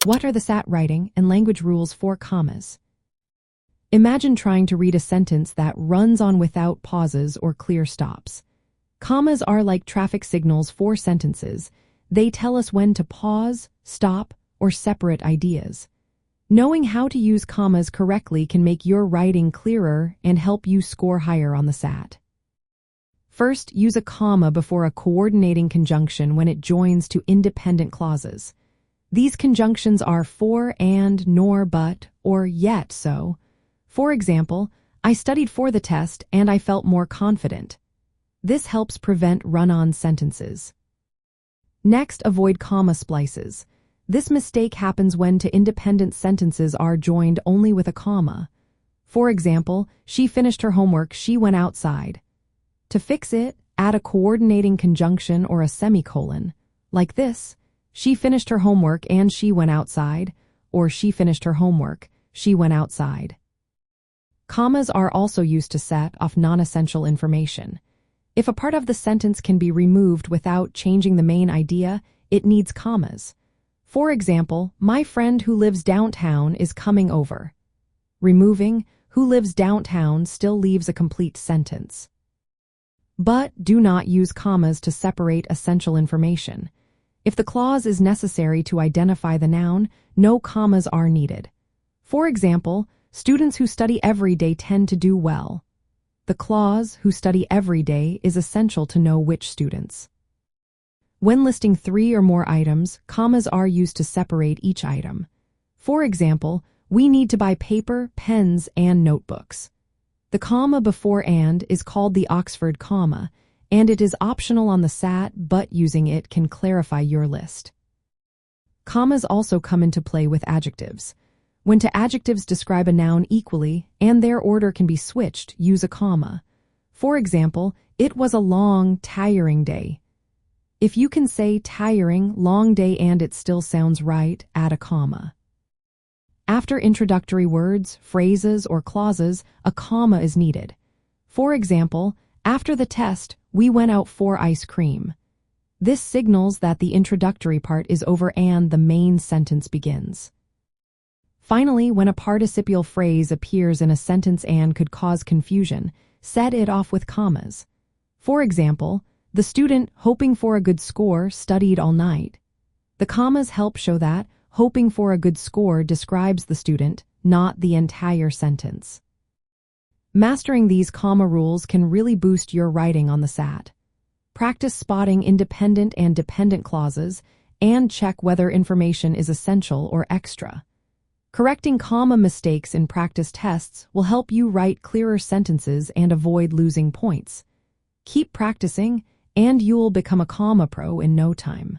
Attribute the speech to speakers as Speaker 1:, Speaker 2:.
Speaker 1: What are the SAT writing and language rules for commas? Imagine trying to read a sentence that runs on without pauses or clear stops. Commas are like traffic signals for sentences. They tell us when to pause, stop, or separate ideas. Knowing how to use commas correctly can make your writing clearer and help you score higher on the SAT. First, use a comma before a coordinating conjunction when it joins to independent clauses. These conjunctions are for, and, nor, but, or yet so. For example, I studied for the test and I felt more confident. This helps prevent run-on sentences. Next, avoid comma splices. This mistake happens when two independent sentences are joined only with a comma. For example, she finished her homework, she went outside. To fix it, add a coordinating conjunction or a semicolon. Like this, she finished her homework and she went outside, or she finished her homework, she went outside. Commas are also used to set off non-essential information. If a part of the sentence can be removed without changing the main idea, it needs commas. For example, my friend who lives downtown is coming over. Removing who lives downtown still leaves a complete sentence. But do not use commas to separate essential information. If the clause is necessary to identify the noun, no commas are needed. For example, students who study every day tend to do well. The clause, who study every day, is essential to know which students. When listing 3 or more items, commas are used to separate each item. For example, we need to buy paper, pens, and notebooks. The comma before and is called the Oxford comma, and it is optional on the SAT, but using it can clarify your list. Commas also come into play with adjectives. When two adjectives describe a noun equally and their order can be switched, use a comma. For example, it was a long, tiring day. If you can say tiring, long day and it still sounds right, add a comma. After introductory words, phrases, or clauses, a comma is needed. For example, after the test, we went out for ice cream. This signals that the introductory part is over and the main sentence begins. Finally, when a participial phrase appears in a sentence and could cause confusion, set it off with commas. For example, the student, hoping for a good score, studied all night. The commas help show that hoping for a good score describes the student, not the entire sentence. Mastering these comma rules can really boost your writing on the SAT. Practice spotting independent and dependent clauses and check whether information is essential or extra. Correcting comma mistakes in practice tests will help you write clearer sentences and avoid losing points. Keep practicing, and you'll become a comma pro in no time.